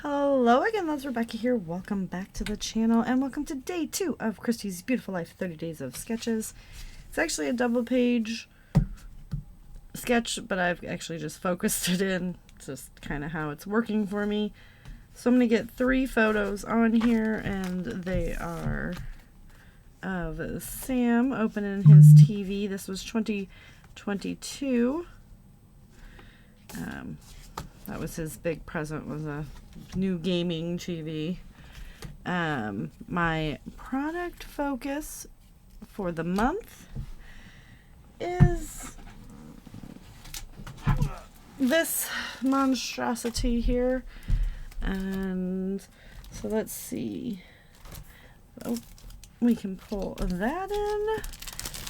Hello again, that's Rebecca here. Welcome back to the channel and welcome to day 2 of Christy's Beautiful Life 30 Days of Sketches. It's actually a double page sketch, but I've actually just focused it in. It's just kind of how it's working for me. So I'm going to get 3 photos on here, and they are of Sam opening his TV. This was 2022. That was his big present, was a new gaming TV. My product focus for the month is this monstrosity here. And so let's see. Oh, we can pull that in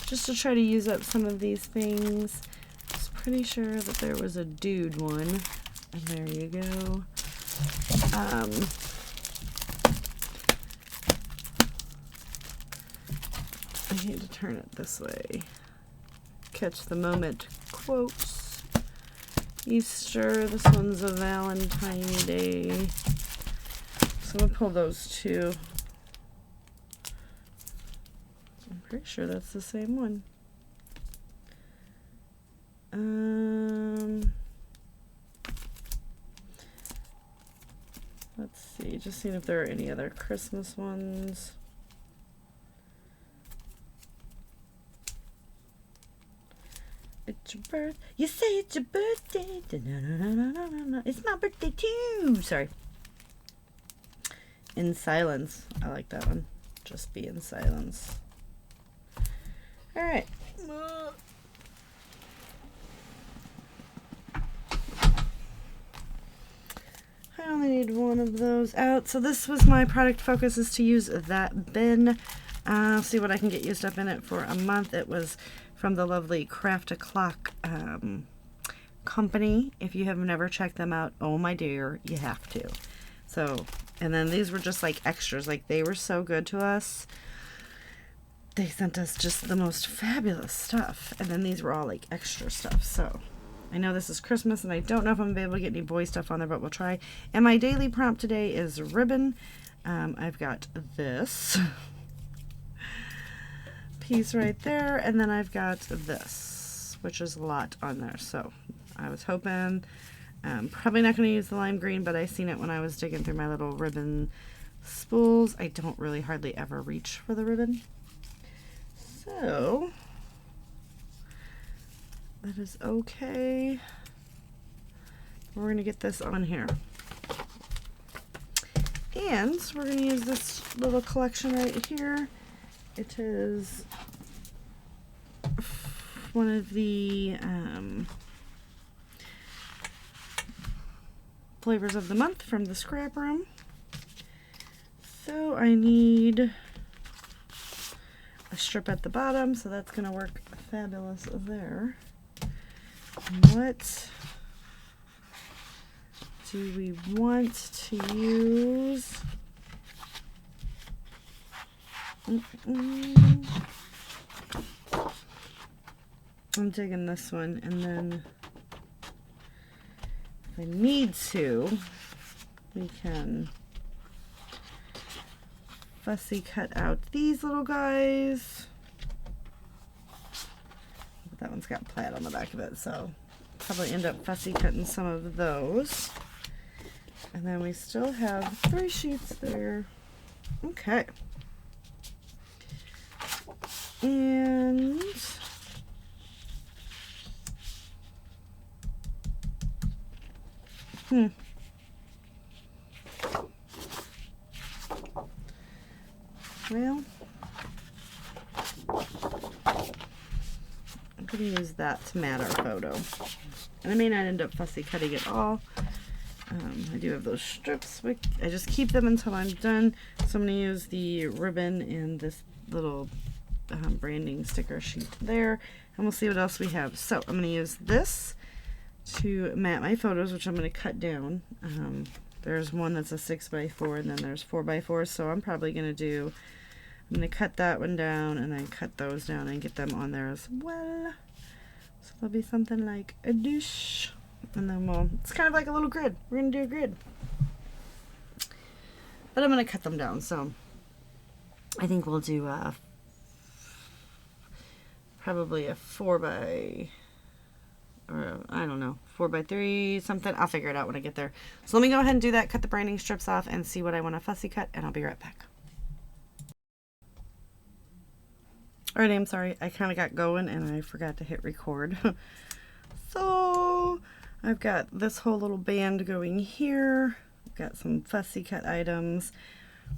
just to try to use up some of these things. I was pretty sure that there was a dude one. And there you go. I need to turn it this way. Catch the moment quotes. Easter. This one's a Valentine's Day. So I'm going to pull those 2. I'm pretty sure that's the same one. Let's see, just seeing if there are any other Christmas ones. It's your birthday. You say it's your birthday. No. It's my birthday too. Sorry. In silence. I like that one. Just be in silence. All right. I only need one of those out. So this was my product focus, is to use that bin. I'll see what I can get used up in it for a month. It was from the lovely Craft O'Clock company. If you have never checked them out, oh my dear, you have to. So, and then these were just like extras. Like, they were so good to us. They sent us just the most fabulous stuff. And then these were all like extra stuff. So I know this is Christmas, and I don't know if I'm going to be able to get any boy stuff on there, but we'll try. And my daily prompt today is ribbon. I've got this piece right there, and then I've got this, which is a lot on there. So I was hoping, probably not going to use the lime green, but I seen it when I was digging through my little ribbon spools. I don't really hardly ever reach for the ribbon. So that is okay. We're going to get this on here. And we're going to use this little collection right here. It is one of the flavors of the month from the scrap room. So I need a strip at the bottom, so that's going to work fabulous there. What do we want to use? I'm digging this one, and then if I need to, we can fussy cut out these little guys. But that one's got plaid on the back of it, so probably end up fussy cutting some of those. And then we still have 3 sheets there. Okay. And well, I'm going to use that to mat our photo. And I may not end up fussy cutting it all. I do have those strips. I just keep them until I'm done. So I'm going to use the ribbon and this little branding sticker sheet there. And we'll see what else we have. So I'm going to use this to mat my photos, which I'm going to cut down. There's one that's a 6x4, and then there's 4x4. So I'm probably going to cut that one down and then cut those down and get them on there as well. So there'll be something like a dish. And then it's kind of like a little grid. We're going to do a grid. but I'm going to cut them down. So I think we'll do probably a 4x, or I don't know, 4x3 something. I'll figure it out when I get there. So let me go ahead and do that, cut the binding strips off, and see what I want to fussy cut, and I'll be right back. Alright, I'm sorry, I kind of got going and I forgot to hit record. So I've got this whole little band going here. I've got some fussy cut items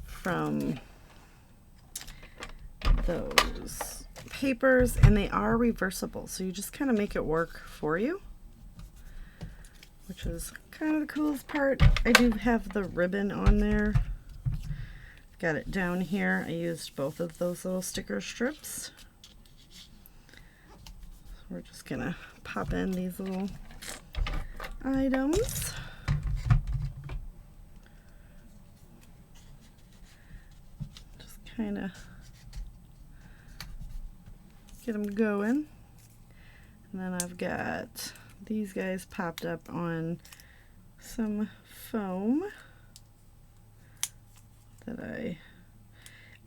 from those papers, and they are reversible, so you just kind of make it work for you, which is kind of the coolest part. I do have the ribbon on there. Got it down here. I used both of those little sticker strips. So we're just gonna pop in these little items. Just kind of get them going. And then I've got these guys popped up on some foam that I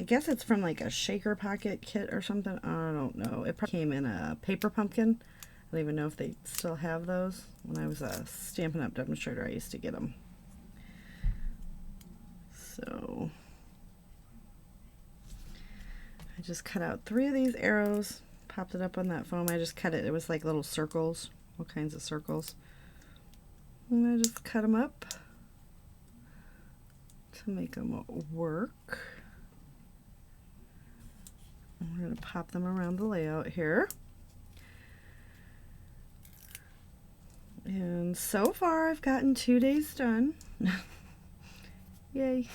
guess it's from like a shaker pocket kit or something. I don't know. It probably came in a paper pumpkin. I don't even know if they still have those. When I was a Stampin' Up! Demonstrator, I used to get them. So I just cut out 3 of these arrows, popped it up on that foam. I just cut it. It was like little circles, all kinds of circles. And I just cut them up to make them work. And we're going to pop them around the layout here. And so far I've gotten 2 days done. Yay.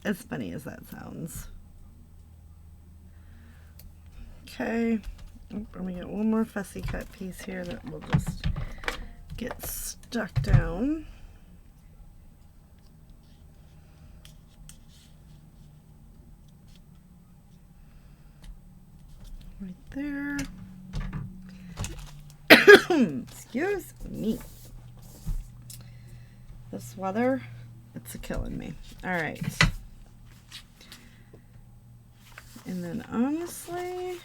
As funny as that sounds. Okay, I'm gonna get one more fussy cut piece here that will just get stuck down. Right there. Excuse me. This weather, it's a-killing me. All right. And then honestly,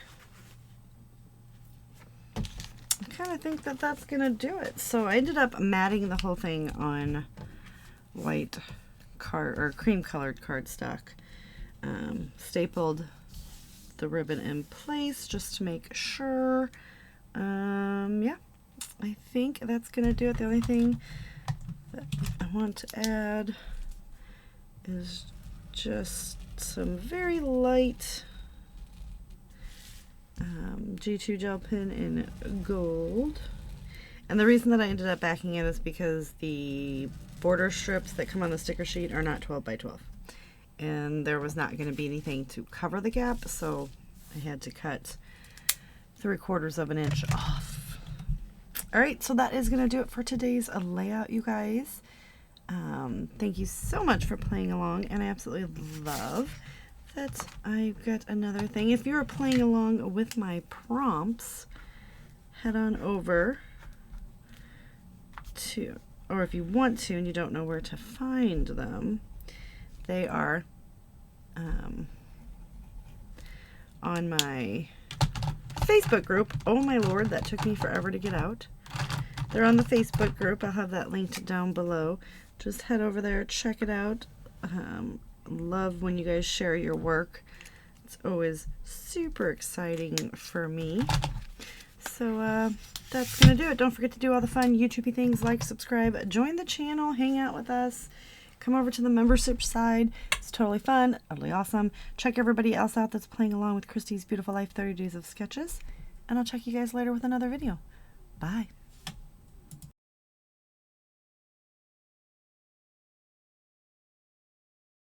I kind of think that that's going to do it. So I ended up matting the whole thing on white card or cream colored cardstock. Stapled the ribbon in place just to make sure. Yeah, I think that's going to do it. The only thing that I want to add is just some very light G2 gel pen in gold. And the reason that I ended up backing it is because the border strips that come on the sticker sheet are not 12 by 12. And there was not going to be anything to cover the gap, so I had to cut 3/4 of an inch off. Alright, so that is going to do it for today's layout, you guys. Thank you so much for playing along, and I absolutely love that I've got another thing. If you're playing along with my prompts, head on over to, or if you want to and you don't know where to find them, they are on my Facebook group. Oh my lord, that took me forever to get out. They're on the Facebook group. I'll have that linked down below. Just head over there, check it out. Love when you guys share your work. It's always super exciting for me. So that's gonna do it. Don't forget to do all the fun YouTubey things, like, subscribe, join the channel, hang out with us, come over to the membership side. It's totally fun, utterly awesome. Check everybody else out that's playing along with Christy's Beautiful Life 30 Days of Sketches, and I'll check you guys later with another video. Bye.